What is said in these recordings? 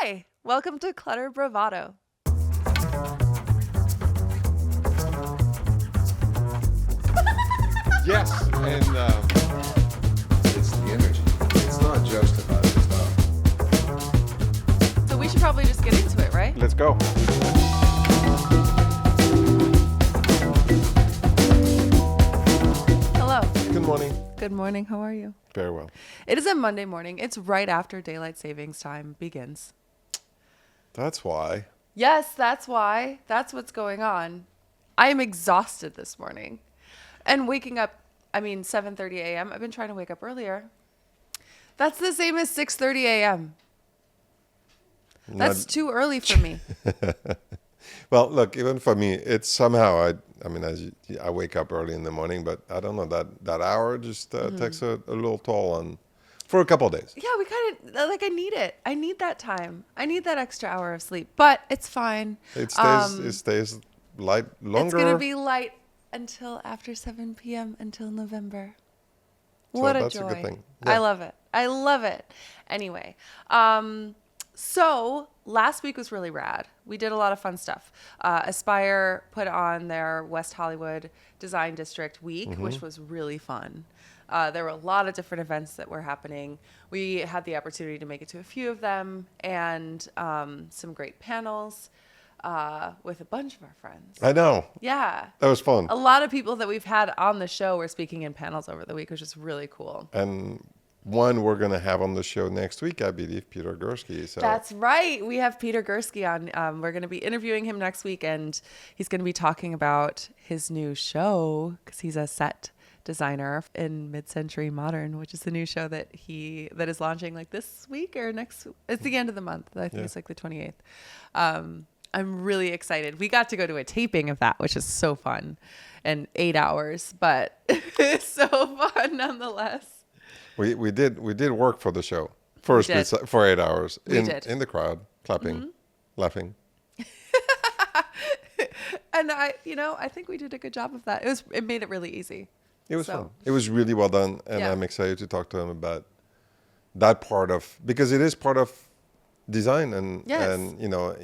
Hi, welcome to Clutter Bravado. Yes, and it's the energy. It's not just about the stuff. So we should probably just get into it, right? Let's go. Hello. Good morning. Good morning. How are you? Very well. It is a Monday morning. It's right after daylight savings time begins. That's why. Yes, that's why. That's what's going on. I am exhausted this morning. And waking up, 7:30 a.m. I've been trying to wake up earlier. That's the same as 6:30 a.m. That's too early for me. Well, look, even for me, it's somehow, I wake up early in the morning, but I don't know, that hour just takes a little toll on, for a couple of days. Yeah, we kind of, I need it. I need that time. I need that extra hour of sleep, but it's fine. It stays light longer. It's going to be light until after 7 p.m. until November. So What a that's joy. a good thing. I Yeah. love it. I love it. Anyway, so last week was really rad. We did a lot of fun stuff. Aspire put on their West Hollywood Design District Week, which was really fun. There were a lot of different events that were happening. We had the opportunity to make it to a few of them and some great panels with a bunch of our friends. I know. Yeah. That was fun. A lot of people that we've had on the show were speaking in panels over the week, which is really cool. And one we're going to have on the show next week, I believe, Peter Gursky. So That's right. We have Peter Gursky on. We're going to be interviewing him next week, and he's going to be talking about his new show because he's a set designer in Mid-Century Modern, which is the new show that is launching like this week or next. It's the end of the month. I think it's like the 28th. I'm really excited. We got to go to a taping of that, which is so fun, and 8 hours, but it's so fun nonetheless. We did work for the show for 8 hours in the crowd, clapping, laughing. And I think we did a good job of that. It made it really easy. It was fun. It was really well done, and I'm excited to talk to him about that part of, because it is part of design, and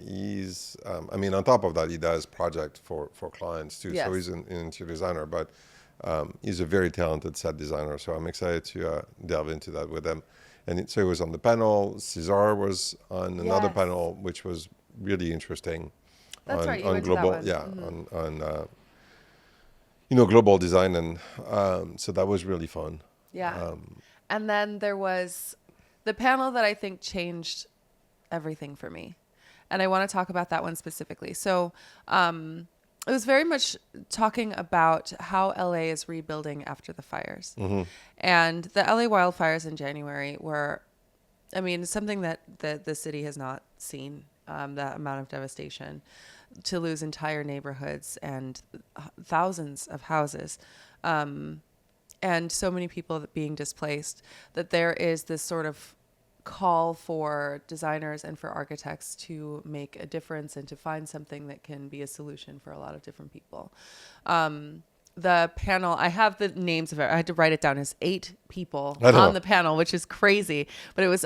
he's on top of that, he does project for clients too. So he's an interior designer, but he's a very talented set designer. So I'm excited to delve into that with him. And so he was on the panel. Cesar was on another panel, which was really interesting. That's right. You on went global, to that one. on global design, and so that was really fun. Yeah. And then there was the panel that I think changed everything for me, and I want to talk about that one specifically. So it was very much talking about how LA is rebuilding after the fires. And the LA wildfires in January were, something that the city has not seen, that amount of devastation, to lose entire neighborhoods and thousands of houses, and so many people being displaced, that there is this sort of call for designers and for architects to make a difference and to find something that can be a solution for a lot of different people. The panel, I have the names of it. I had to write it down. As 8 people on the panel, which is crazy. But it was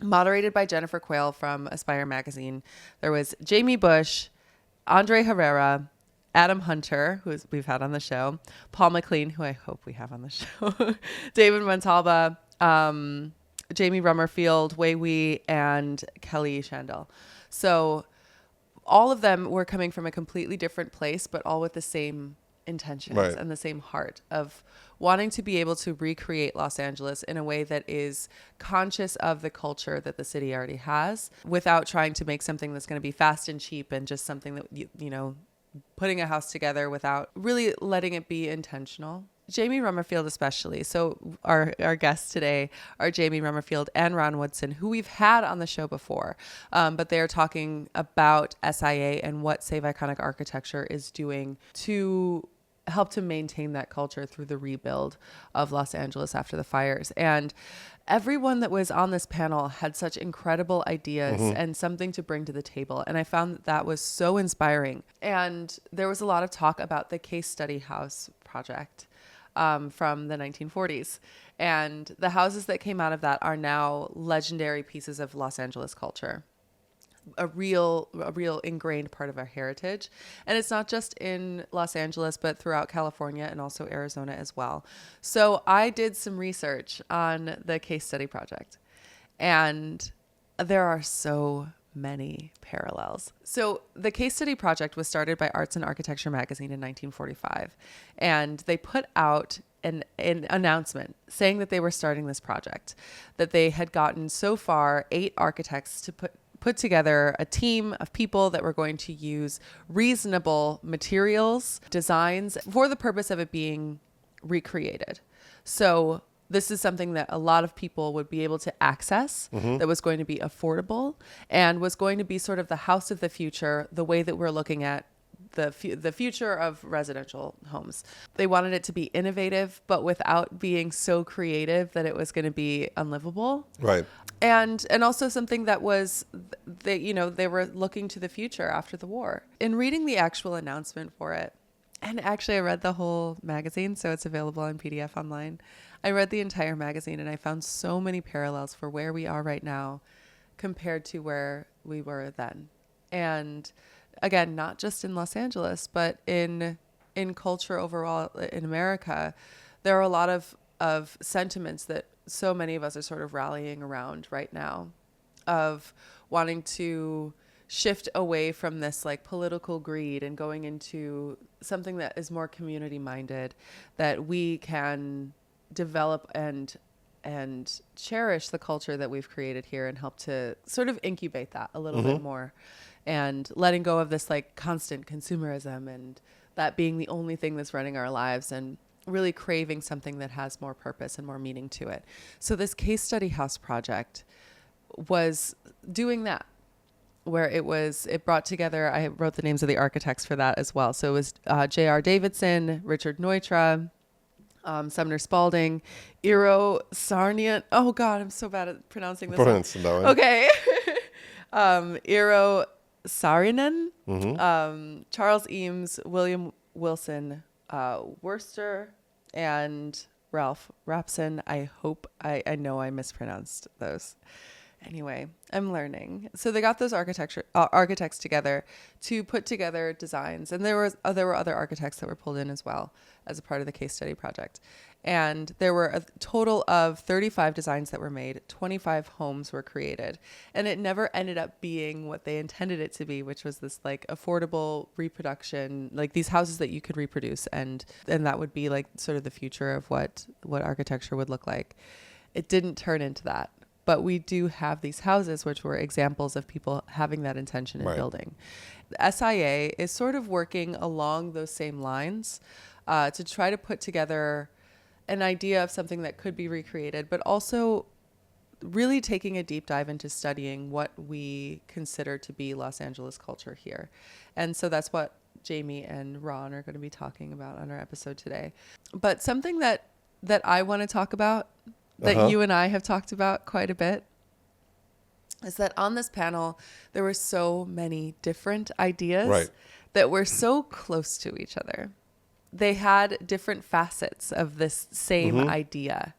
moderated by Jennifer Quayle from Aspire magazine. There was Jamie Bush, Andre Herrera, Adam Hunter, who we've had on the show, Paul McLean, who I hope we have on the show, David Montalba, Jamie Rummerfield, Wei Wei, and Kelly Shandell. So all of them were coming from a completely different place, but all with the same intentions and the same heart of wanting to be able to recreate Los Angeles in a way that is conscious of the culture that the city already has, without trying to make something that's going to be fast and cheap and just something that, putting a house together without really letting it be intentional. Jamie Rummerfield especially. So our guests today are Jamie Rummerfield and Ron Woodson, who we've had on the show before. But they are talking about SIA and what Save Iconic Architecture is doing to help to maintain that culture through the rebuild of Los Angeles after the fires. And everyone that was on this panel had such incredible ideas and something to bring to the table. And I found that was so inspiring. And there was a lot of talk about the Case Study House project from the 1940s. And the houses that came out of that are now legendary pieces of Los Angeles culture. A real ingrained part of our heritage. And it's not just in Los Angeles, but throughout California and also Arizona as well. So I did some research on the case study project, and there are so many parallels. So the case study project was started by Arts and Architecture magazine in 1945, and they put out an announcement saying that they were starting this project, that they had gotten so far 8 architects to put together a team of people that were going to use reasonable materials, designs for the purpose of it being recreated. So this is something that a lot of people would be able to access, that was going to be affordable, and was going to be sort of the house of the future, the way that we're looking at the future of residential homes. They wanted it to be innovative, but without being so creative that it was going to be unlivable. Right. And also something that was, they were looking to the future after the war. In reading the actual announcement for it, and actually I read the whole magazine, so it's available on PDF online. I read the entire magazine, and I found so many parallels for where we are right now compared to where we were then. And again, not just in Los Angeles, but in culture overall in America, there are a lot of sentiments that so many of us are sort of rallying around right now, of wanting to shift away from this like political greed and going into something that is more community minded, that we can develop and cherish the culture that we've created here and help to sort of incubate that a little bit more, and letting go of this like constant consumerism and that being the only thing that's running our lives, and really craving something that has more purpose and more meaning to it. So this case study house project was doing that, where it brought together, I wrote the names of the architects for that as well. So it was J.R. Davidson, Richard Neutra, Sumner Spalding, Eero Saarinen. Oh God, I'm so bad at pronouncing this one. Okay. Eero Saarinen, Charles Eames, William Wilson, Worcester, and Ralph Rapson. I know I mispronounced those. Anyway, I'm learning. So they got those architects together to put together designs, and there were other architects that were pulled in as well as a part of the case study project. And there were a total of 35 designs that were made. 25 homes were created, and it never ended up being what they intended it to be, which was this like affordable reproduction, like these houses that you could reproduce, and that would be like sort of the future of what architecture would look like. It didn't turn into that. But we do have these houses, which were examples of people having that intention in building. The SIA is sort of working along those same lines to try to put together an idea of something that could be recreated, but also really taking a deep dive into studying what we consider to be Los Angeles culture here. And so that's what Jaime and Ron are going to be talking about on our episode today. But something that I want to talk about, that you and I have talked about quite a bit, is that on this panel, there were so many different ideas that were so close to each other. They had different facets of this same idea.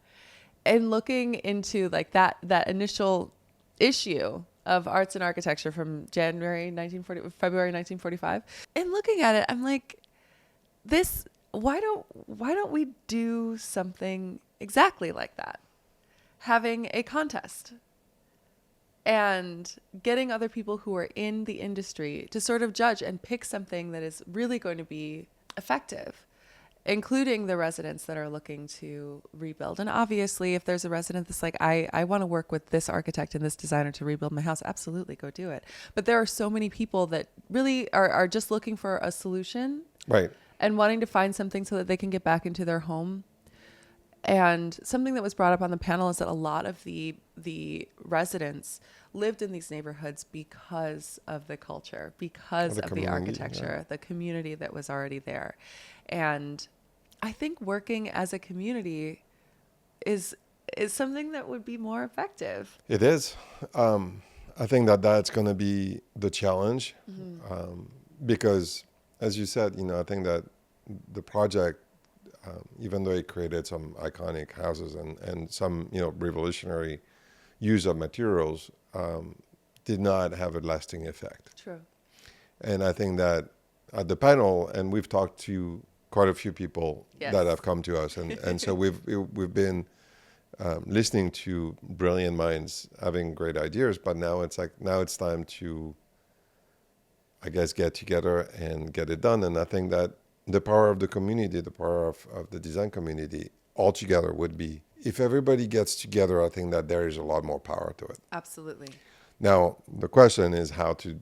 And looking into like that initial issue of Arts and Architecture from February 1945, and looking at it, I'm like, why don't we do something exactly like that? Having a contest and getting other people who are in the industry to sort of judge and pick something that is really going to be effective, including the residents that are looking to rebuild. And obviously, if there's a resident that's like, I want to work with this architect and this designer to rebuild my house, absolutely go do it. But there are so many people that really are just looking for a solution, and wanting to find something so that they can get back into their home. And something that was brought up on the panel is that a lot of the residents lived in these neighborhoods because of the culture, because of the architecture, the community that was already there. And I think working as a community is something that would be more effective. It is. I think that's going to be the challenge, because, as you said, I think that the project even though it created some iconic houses and some, revolutionary use of materials, did not have a lasting effect. True. And I think that at the panel, and we've talked to quite a few people that have come to us, and so we've been listening to brilliant minds having great ideas, but now it's time to, I guess, get together and get it done. And I think that the power of the community, the power of the design community altogether would be, if everybody gets together, I think that there is a lot more power to it. Absolutely. Now, the question is how to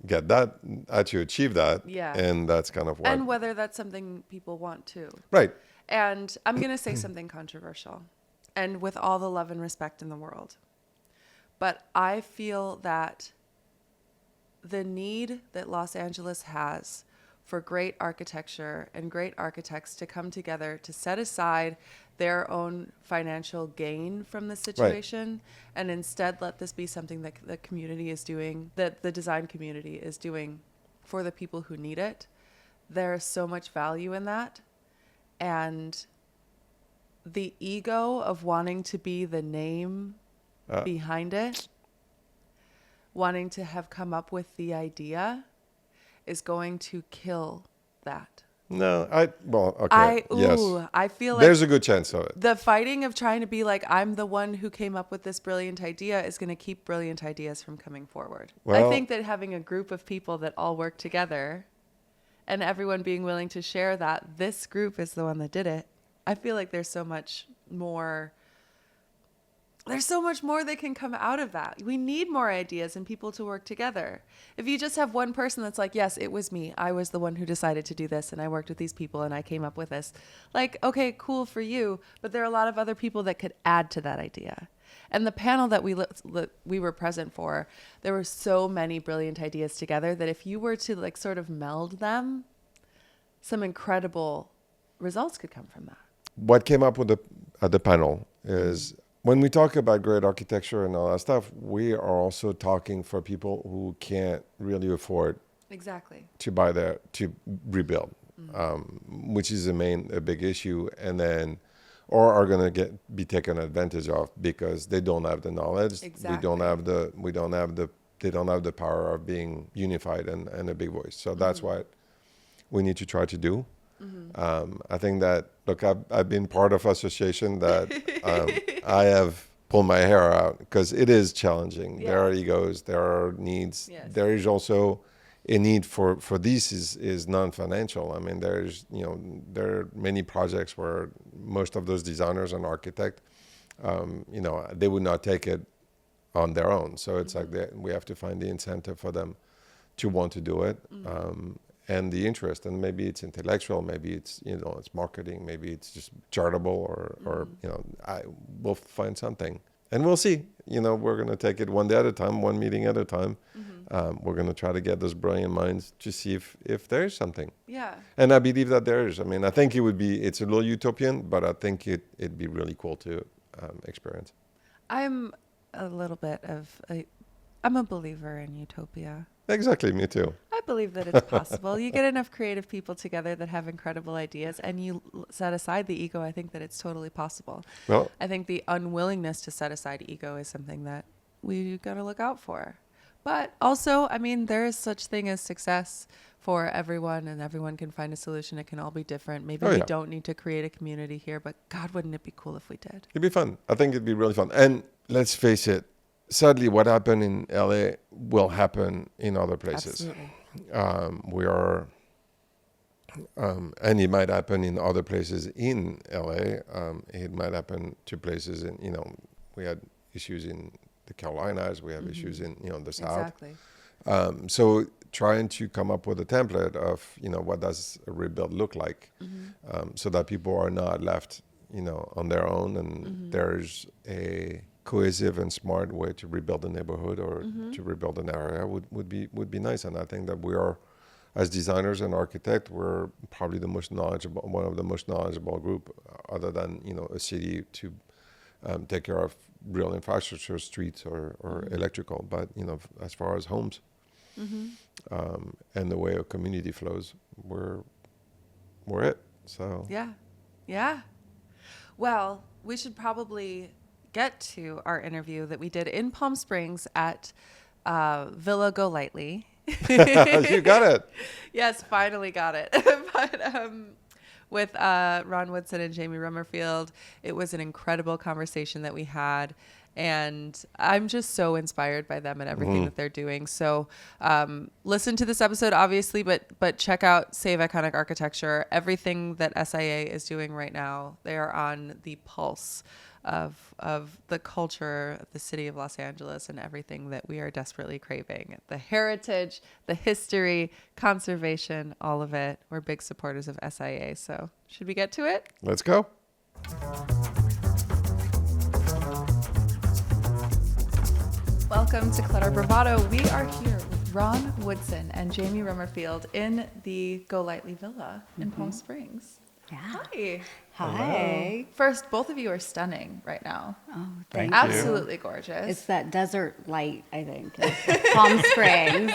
get that, how to achieve that. Yeah. And that's kind of what. And whether that's something people want to. Right. And I'm going to say something controversial, and with all the love and respect in the world. But I feel that the need that Los Angeles has for great architecture and great architects to come together to set aside their own financial gain from the situation, and instead let this be something that the community is doing, that the design community is doing for the people who need it. There is so much value in that. And the ego of wanting to be the name behind it, wanting to have come up with the idea, is going to kill that. No, yes. I feel like there's a good chance of it. The fighting of trying to be like, I'm the one who came up with this brilliant idea, is going to keep brilliant ideas from coming forward. Well, I think that having a group of people that all work together and everyone being willing to share that this group is the one that did it, I feel like there's so much more that can come out of that. We need more ideas and people to work together. If you just have one person that's like, yes, it was me. I was the one who decided to do this, and I worked with these people and I came up with this. Like, okay, cool for you. But there are a lot of other people that could add to that idea. And the panel that we were present for, there were so many brilliant ideas together that if you were to like sort of meld them, some incredible results could come from that. What came up with at the panel is, when we talk about great architecture and all that stuff, we are also talking for people who can't really afford to buy to rebuild, which is a big issue, and then or are going to be taken advantage of because they don't have the knowledge. They don't have the power of being unified and a big voice. So that's what we need to try to do. I think that, look, I've been part of association that I have pulled my hair out because it is challenging. There are egos, there are needs. Yes. There is also a need for this is non-financial. I mean, there are many projects where most of those designers and architects, they would not take it on their own. So it's like we have to find the incentive for them to want to do it. And the interest, and maybe it's intellectual, maybe it's it's marketing, maybe it's just charitable, or we'll find something, and we'll see. We're going to take it one day at a time, one meeting at a time. We're going to try to get those brilliant minds to see if there is something. Yeah. And I believe that there is. I mean, I think it's a little utopian, but I think it'd be really cool to experience. I'm a little bit I'm a believer in utopia. Exactly, me too. I believe that it's possible. You get enough creative people together that have incredible ideas, and you set aside the ego. I think that it's totally possible. Well, I think the unwillingness to set aside ego is something that we got to look out for. But also, I mean, there is such thing as success for everyone, and everyone can find a solution. It can all be different. Maybe we don't need to create a community here, but God, wouldn't it be cool if we did? It'd be fun. I think it'd be really fun. And let's face it, sadly, what happened in LA will happen in other places. Absolutely. And it might happen in other places in LA. It might happen to places we had issues in the Carolinas. We have issues in the South. Exactly. So trying to come up with a template of what does a rebuild look like, so that people are not left on their own, and there's a cohesive and smart way to rebuild a neighborhood or to rebuild an area would be nice. And I think that we are, as designers and architects, we're probably one of the most knowledgeable group, other than a city, to take care of real infrastructure, streets or electrical. But as far as homes and the way a community flows, we're it. So yeah. Yeah. Well, we should probably get to our interview that we did in Palm Springs at Villa Golightly. You got it. Yes, finally got it. But with Ron Woodson and Jaime Rummerfield, it was an incredible conversation that we had. And I'm just so inspired by them and everything that they're doing. So listen to this episode, obviously, but check out Save Iconic Architecture. Everything that SIA is doing right now, they are on the pulse of the culture of the city of Los Angeles and everything that we are desperately craving. The heritage, the history, conservation, all of it. We're big supporters of SIA. So should we get to it? Let's go. Welcome to Clutter Bravado. We are here with Ron Woodson and Jaime Rummerfield in the Golightly Villa in Palm Springs. Yeah. Hi. Hi. First, both of you are stunning right now. Oh, thank you. you. Absolutely gorgeous. It's that desert light, I think. Palm Springs.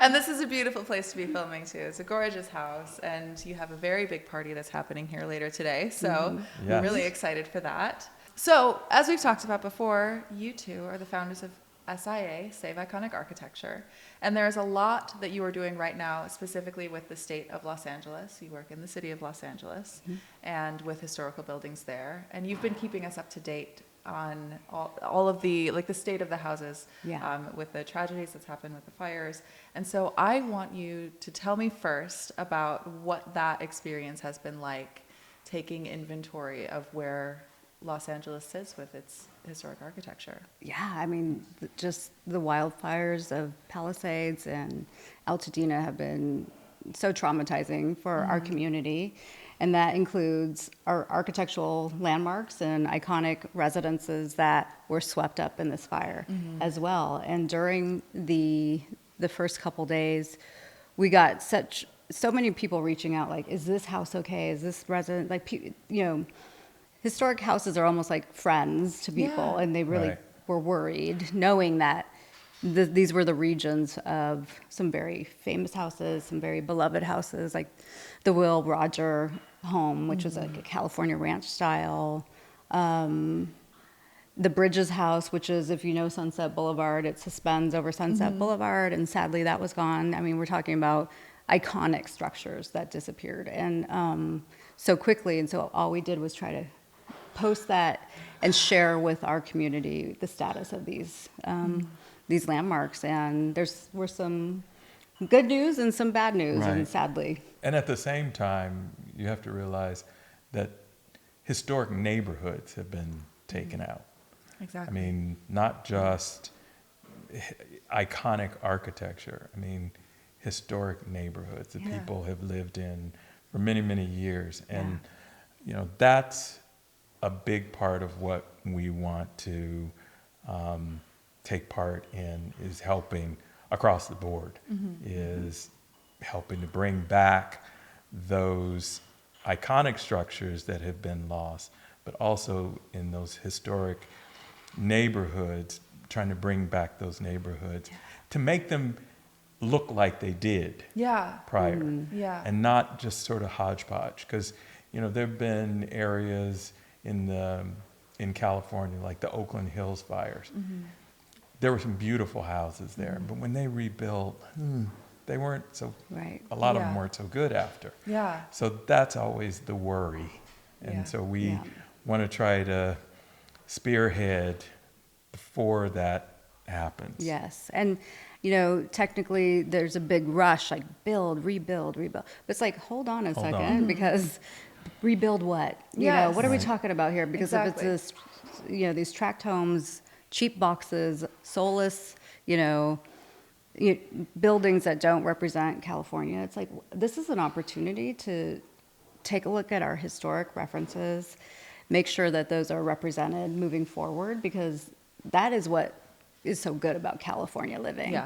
And this is a beautiful place to be filming too. It's a gorgeous house, and you have a very big party that's happening here later today. So Yes. I'm really excited for that. So as we've talked about before, you two are the founders of SIA, Save Iconic Architecture. And there's a lot that you are doing right now, specifically with the state of Los Angeles. You work in the city of Los Angeles and with historical buildings there. And you've been keeping us up to date on all of the, like the state of the houses with the tragedies that's happened with the fires. And so I want you to tell me first about what that experience has been like, taking inventory of where Los Angeles sits with its historic architecture. Yeah, I mean, just the wildfires of Palisades and Altadena have been so traumatizing for our community. And that includes our architectural landmarks and iconic residences that were swept up in this fire as well. And during the first couple days, we got so many people reaching out, like, is this house okay? Is this resident, like, you know, historic houses are almost like friends to people, and they really were worried, knowing that these were the regions of some very famous houses, some very beloved houses, like the Will Roger home, which was like a California ranch style. The Bridges house, which is, if you know Sunset Boulevard, it suspends over Sunset Boulevard, and sadly that was gone. I mean, we're talking about iconic structures that disappeared, and so quickly, and so all we did was try to post that and share with our community the status of these landmarks. And were some good news and some bad news, and sadly. And at the same time, you have to realize that historic neighborhoods have been taken out. Exactly. I mean, not just iconic architecture. I mean, historic neighborhoods that people have lived in for many, many years. And, you know, that's a big part of what we want to take part in, is helping across the board, is helping to bring back those iconic structures that have been lost, but also in those historic neighborhoods, trying to bring back those neighborhoods to make them look like they did prior, and not just sort of hodgepodge. Because, you know, there have been areas in California, like the Oakland Hills fires. There were some beautiful houses there, but when they rebuilt, they weren't so. A lot of them weren't so good after. So that's always the worry, and so we want to try to spearhead before that happens. Yes, and you know, technically there's a big rush, like build, rebuild, rebuild. But it's like, hold on a second, because rebuild what? You know, what are we talking about here? Because if it's this, you know, these tract homes, cheap boxes, soulless, you know, buildings that don't represent California, it's like, this is an opportunity to take a look at our historic references, make sure that those are represented moving forward, because that is what is so good about California living.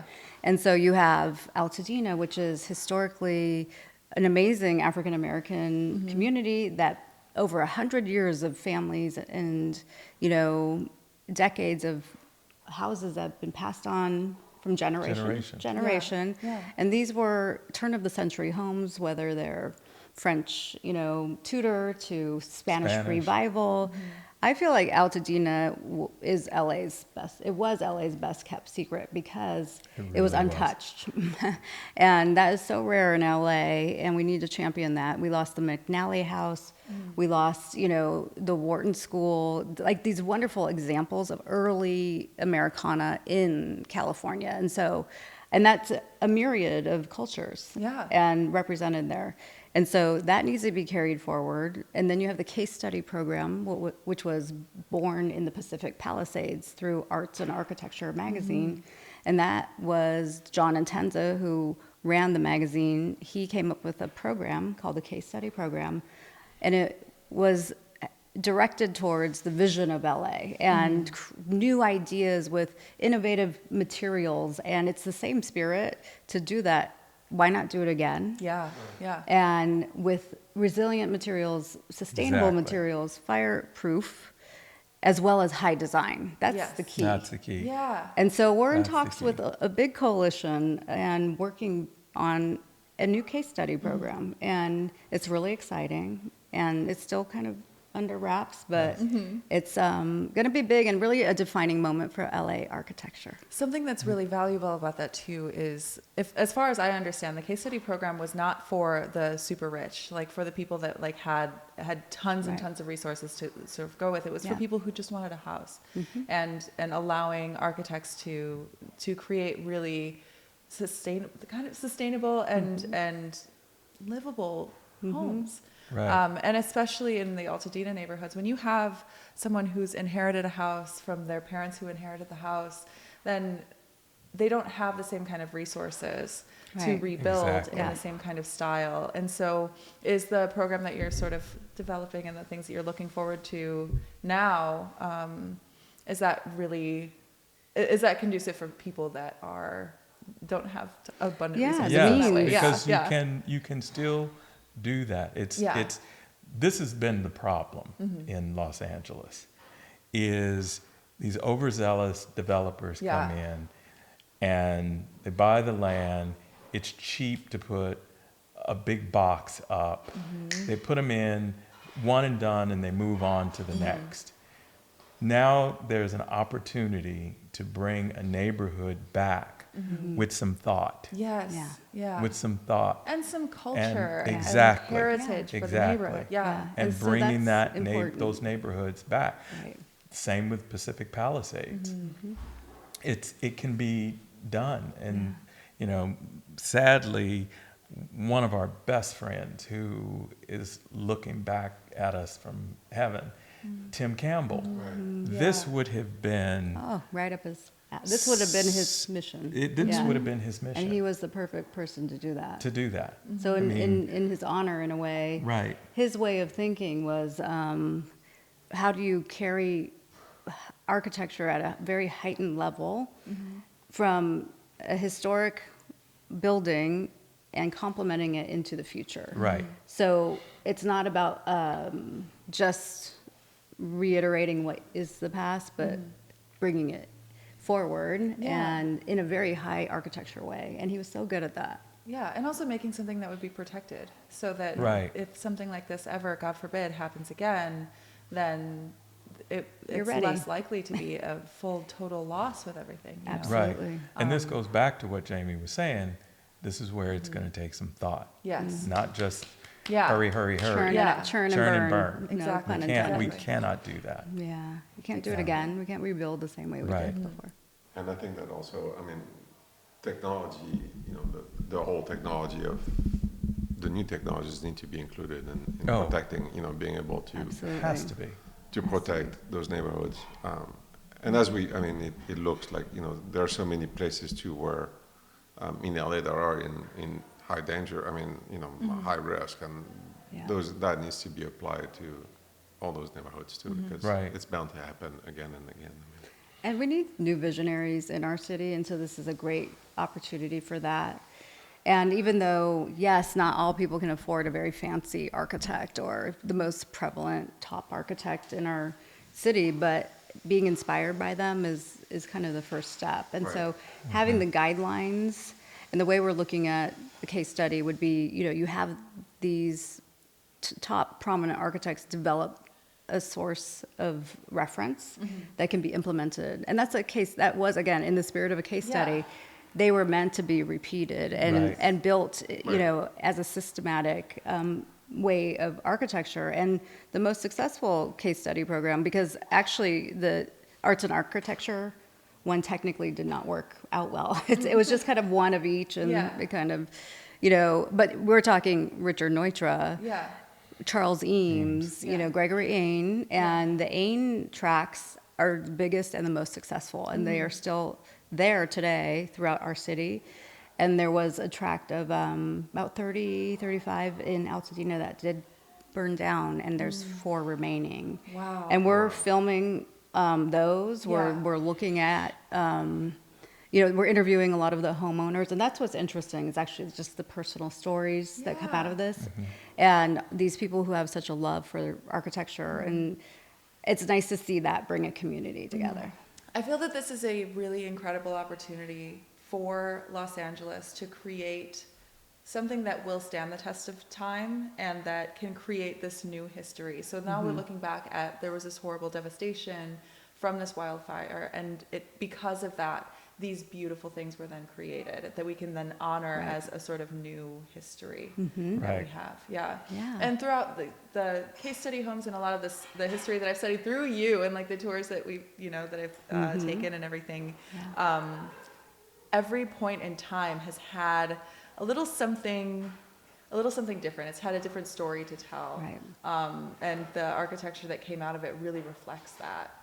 And so you have Altadena, which is historically an amazing African-American community that over 100 years of families and, you know, decades of houses that have been passed on from generation to generation. And these were turn-of-the-century homes, whether they're French, Tudor to Spanish Revival. I feel like Altadena is LA's best. It was LA's best kept secret because it was untouched. And that is so rare in LA, and we need to champion that. We lost the McNally House. We lost, the Wharton School, like these wonderful examples of early Americana in California. And that's a myriad of cultures and represented there. And so that needs to be carried forward. And then you have the case study program, which was born in the Pacific Palisades through Arts and Architecture magazine. And that was John Intenza, who ran the magazine. He came up with a program called the Case Study Program. And it was directed towards the vision of LA and new ideas with innovative materials. And it's the same spirit to do that. Why not do it again? Yeah. And with resilient materials, sustainable materials, fireproof, as well as high design. That's the key. That's the key. Yeah. And so we're in talks with a big coalition and working on a new case study program. And it's really exciting. And it's still kind of under wraps, but it's going to be big and really a defining moment for LA architecture. Something that's really valuable about that too is, as far as I understand, the case study program was not for the super rich, like for the people that like had tons and tons of resources to sort of go with. It was for people who just wanted a house, and allowing architects to create really sustainable and livable homes. Right. And especially in the Altadena neighborhoods, when you have someone who's inherited a house from their parents who inherited the house, then they don't have the same kind of resources to rebuild in the same kind of style. And so is the program that you're sort of developing and the things that you're looking forward to now, is that conducive for people that don't have abundant resources? Because you can still do that. This has been the problem in Los Angeles, is these overzealous developers come in and they buy the land. It's cheap to put a big box up. They put them in, one and done, and they move on to the next. Now there's an opportunity to bring a neighborhood back with some thought. With some thought. And some culture and heritage for the neighborhood. And so bringing that's those neighborhoods back. Same with Pacific Palisades. It can be done. And, sadly, one of our best friends who is looking back at us from heaven, Tim Campbell. This would have been... right up his... This would have been his mission. This would have been his mission. And he was the perfect person to do that. So in his honor, in a way, his way of thinking was, how do you carry architecture at a very heightened level from a historic building and complementing it into the future? So it's not about just reiterating what is the past, but bringing it forward and in a very high architecture way. And he was so good at that. Yeah, and also making something that would be protected so that if something like this ever, God forbid, happens again, then it's less likely to be a full total loss with everything. Absolutely. And this goes back to what Jaime was saying. This is where it's going to take some thought. Not just hurry. Churn and burn. Exactly. We cannot do that. We can't do it again. We can't rebuild the same way we did before. And I think that also, technology, the whole technology of the new technologies need to be included in protecting, being able to... Absolutely. Has to be. To protect those neighborhoods. And as it looks like, there are so many places too where in LA that are in high danger, high risk, and that needs to be applied to all those neighborhoods too, because it's bound to happen again and again. And we need new visionaries in our city, and so this is a great opportunity for that. And even though, yes, not all people can afford a very fancy architect or the most prevalent top architect in our city, but being inspired by them is kind of the first step. And so having the guidelines and the way we're looking at the case study would be, you have these top prominent architects develop a source of reference that can be implemented. And that's a case that was, again, in the spirit of a case study. They were meant to be repeated and built, as a systematic way of architecture. And the most successful case study program, because actually the arts and architecture one technically did not work out well. It was just kind of one of each, and it kind of, but we're talking Richard Neutra, Charles Eames, Gregory Ain, and the Ain tracks are the biggest and the most successful, and they are still there today throughout our city. And there was a tract of about 35 in Altadena that did burn down, and there's 4 remaining. Wow. And we're filming those. We're looking at, we're interviewing a lot of the homeowners, and that's what's interesting. It's actually just the personal stories that come out of this, and these people who have such a love for architecture, and it's nice to see that bring a community together. I feel that this is a really incredible opportunity for Los Angeles to create something that will stand the test of time and that can create this new history. So now we're looking back at, there was this horrible devastation from this wildfire, and because of that, these beautiful things were then created that we can then honor as a sort of new history that we have. Yeah. And throughout the case study homes and a lot of the history that I've studied through you and like the tours that we've, that I've taken and everything, every point in time has had a little something different. It's had a different story to tell. And the architecture that came out of it really reflects that.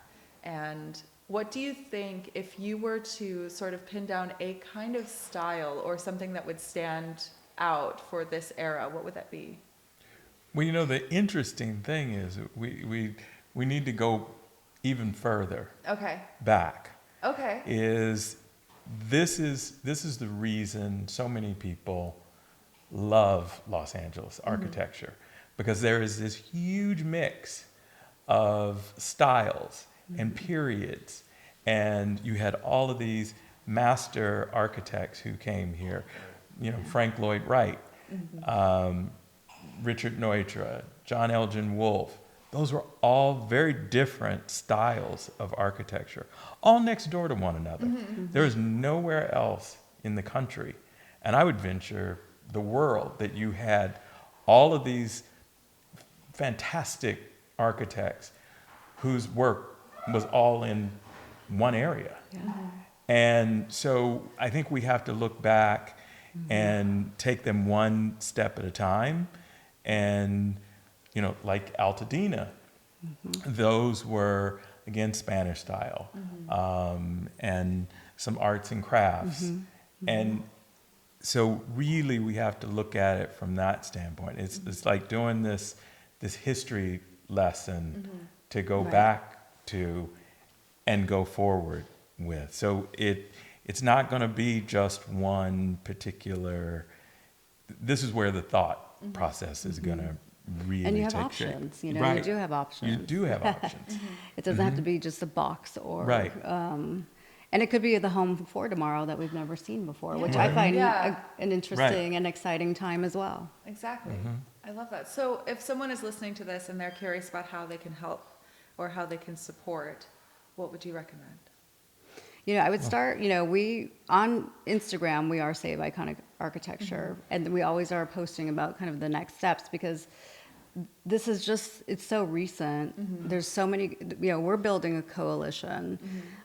And what do you think, if you were to sort of pin down a kind of style or something that would stand out for this era, what would that be? Well, the interesting thing is we need to go even further back. This is the reason so many people love Los Angeles architecture, because there is this huge mix of styles and periods, and you had all of these master architects who came here, Frank Lloyd Wright, Richard Neutra, John Elgin Wolfe. Those were all very different styles of architecture, all next door to one another. There is nowhere else in the country, and I would venture the world, that you had all of these fantastic architects whose work was all in one area. And so I think we have to look back and take them one step at a time. And like Altadena, those were, again, Spanish style, and some arts and crafts. And so really we have to look at it from that standpoint. It's like doing this history lesson to go back to and go forward with. So it's not going to be just one particular, this is where the thought process is going to really and you have take options, shape. you do have options. You do have options. It doesn't have to be just a box or and it could be the home for tomorrow that we've never seen before, which I find an interesting and exciting time as well. Exactly. I love that. So if someone is listening to this and they're curious about how they can help or how they can support, what would you recommend? I would start, we, on Instagram, we are Save Iconic Architecture, and we always are posting about kind of the next steps, because this is just, it's so recent. There's so many, we're building a coalition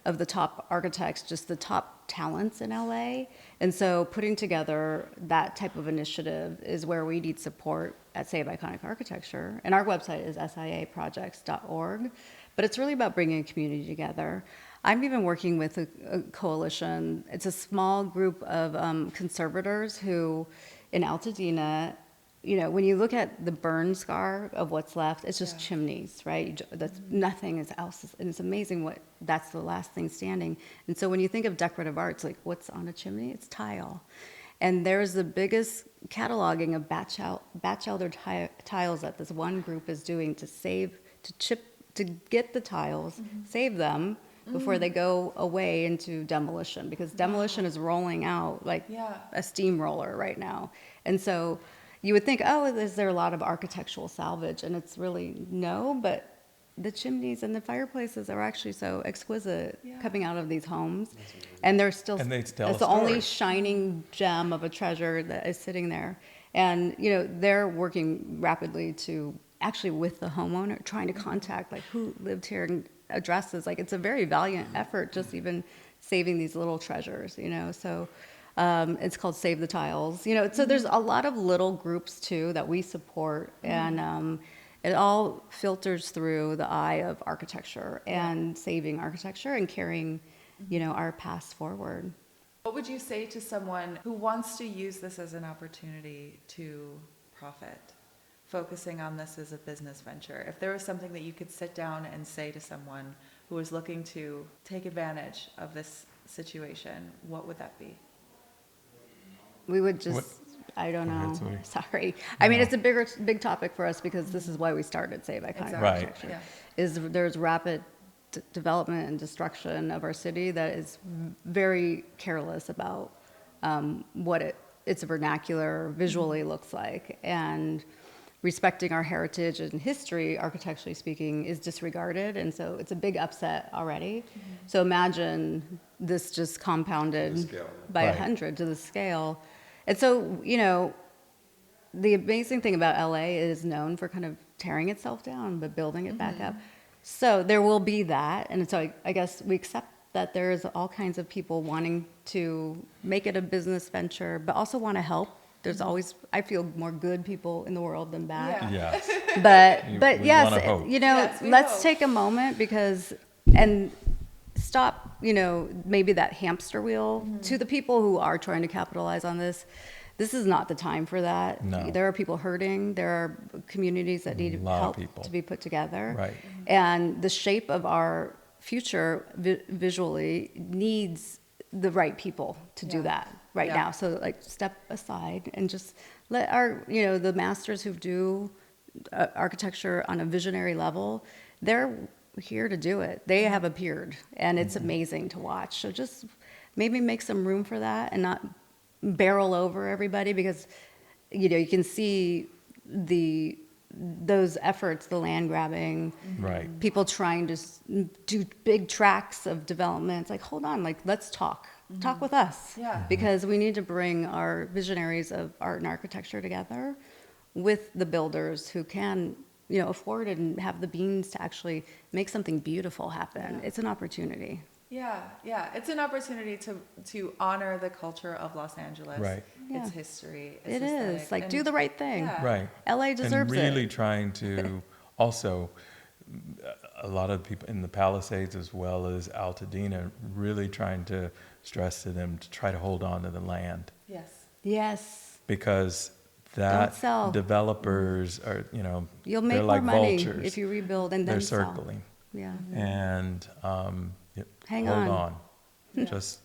of the top architects, just the top talents in LA. And so putting together that type of initiative is where we need support at Save Iconic Architecture. And our website is siaprojects.org. But it's really about bringing a community together. I'm even working with a coalition. It's a small group of conservators who, in Altadena, when you look at the burn scar of what's left, it's just chimneys, right? That's nothing else, and it's amazing that's the last thing standing. And so when you think of decorative arts, like what's on a chimney? It's tile. And there's the biggest cataloging of batch-elder tiles that this one group is doing to get the tiles, save them before they go away into demolition, because demolition is rolling out like a steamroller right now. And so you would think, oh, is there a lot of architectural salvage? And it's really no, but the chimneys and the fireplaces are actually so exquisite coming out of these homes. And they're still, And they tell it's a the only story. shining gem of a treasure that is sitting there. And, you know, they're working rapidly to actually with the homeowner, trying to contact like who lived here and addresses. Like it's a very valiant effort, just even saving these little treasures, you know. So it's called Save the Tiles, you know. So there's a lot of little groups too that we support, and it all filters through the eye of architecture and saving architecture and carrying, you know, our past forward. What would you say to someone who wants to use this as an opportunity to profit, focusing on this as a business venture? If there was something that you could sit down and say to someone who was looking to take advantage of this situation, what would that be? We would just, What? I don't Go ahead, know. Zoe. Sorry. I mean, it's a big topic for us because this is why we started Save Iconic Exactly. Right. Architecture. Yeah. Is there's rapid development and destruction of our city that is very careless about what its vernacular visually looks like, and respecting our heritage and history, architecturally speaking, is disregarded, and so it's a big upset already. So imagine this just compounded The scale. by Right. 100 to the scale. And so, you know, the amazing thing about LA is known for kind of tearing itself down, but building it back up. So there will be that. And so I guess we accept that there's all kinds of people wanting to make it a business venture, but also want to help. There's always, I feel, more good people in the world than bad. Yeah. Yes. But We wanna yes, hope. you know, Yes, we let's hope. take a moment and stop, you know, maybe that hamster wheel. To the people who are trying to capitalize on this, this is not the time for that. No. There are people hurting. There are communities that need lot of help people. to be put together. Right. And the shape of our future visually needs the right people to do Yeah. that right Yeah. now. So like step aside and just let our, you know, the masters who do architecture on a visionary level, they're here to do it. They have appeared, and it's amazing to watch. So just maybe make some room for that and not barrel over everybody, because, you know, you can see those efforts, the land grabbing, Right. people trying to do big tracts of development. It's like, hold on, like, let's talk. Talk with us. Yeah. Because we need to bring our visionaries of art and architecture together with the builders who can, you know, afford it and have the means to actually make something beautiful happen. Yeah. It's an opportunity. Yeah, yeah. It's an opportunity to honor the culture of Los Angeles, Right. Yeah. its history, its It aesthetic, is. Like, and- do the right thing. Yeah. Right. LA deserves and really it. trying to also, a lot of people in the Palisades as well as Altadena, really trying to stress to them to try to hold on to the land, Yes. Yes. because that sell. developers are, you know, You'll they're make more like money vultures. if you rebuild and then They're sell. circling. Yeah. And Hang hold on. Yeah. just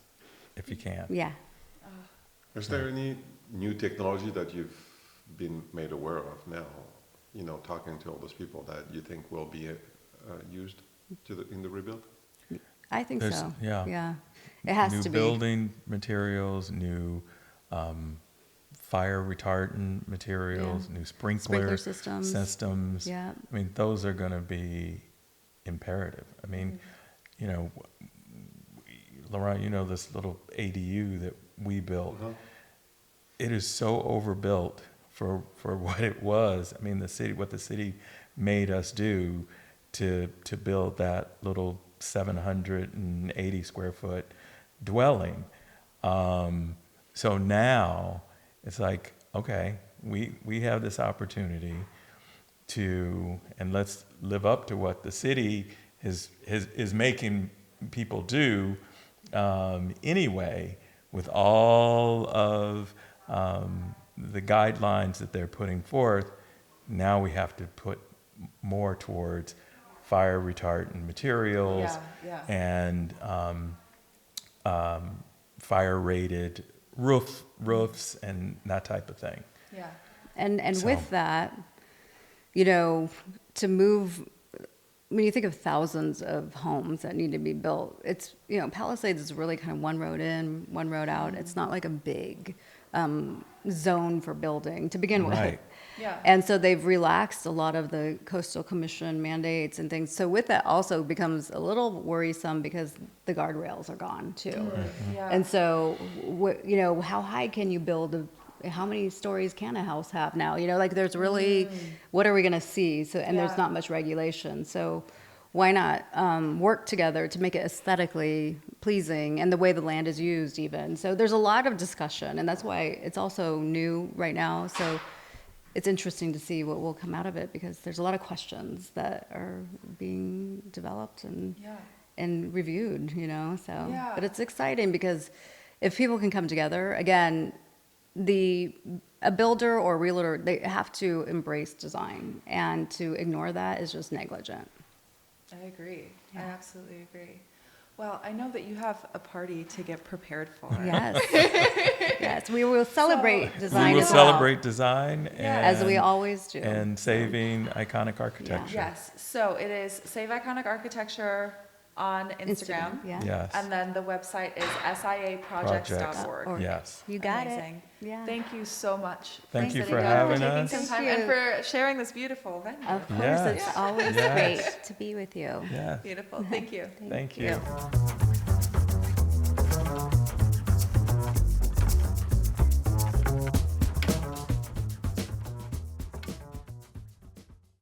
if you can. Yeah. Is there any new technology that you've been made aware of now, you know, talking to all those people that you think will be used in the rebuild? I think There's- so. yeah. Yeah. It has New to be. building materials, new fire retardant materials, new Sprinkler systems. systems. Yeah. I mean, those are going to be imperative. I mean, you know, Laurent, you know this little ADU that we built. It is so overbuilt for what it was. I mean, what the city made us do to build that little 780 square foot dwelling. So now it's like, okay, we have this opportunity and let's live up to what the city is making people do anyway, with all of the guidelines that they're putting forth. Now we have to put more towards fire retardant materials Yeah, and fire rated roofs and that type of thing. Yeah. And So- with that, you know, to move when you think of thousands of homes that need to be built, it's, Palisades is really kind of one road in, one road out. It's not like a big zone for building to begin with. Right. Yeah. And so they've relaxed a lot of the coastal commission mandates and things. So with that also becomes a little worrisome because the guardrails are gone too. Yeah. And so, how high can you build? How many stories can a house have now? Like there's really, what are we going to see? So, and there's not much regulation. So why not work together to make it aesthetically pleasing and the way the land is used even. So there's a lot of discussion, and that's why it's also new right now. So it's interesting to see what will come out of it, because there's a lot of questions that are being developed and reviewed, so. Yeah. But it's exciting because if people can come together, again, a builder or realtor, they have to embrace design, and to ignore that is just negligent. I agree. Yeah. I absolutely agree. Well, I know that you have a party to get prepared for. Yes. Yes, we will celebrate design We will as well, celebrate design as we always do. and saving iconic architecture. Yes. So it is Save Iconic Architecture on Instagram. Yeah. Yes. And then the website is siaprojects.org. Org. Yes. You got Amazing. it. Yeah. Thank you so much. Thank you Thanks, for Anita, having taking us. some Thank time you. and for sharing this beautiful venue. Of course, Yes. it's always Yes. great to be with you. Yes. Beautiful. Thank you. Thank you. you.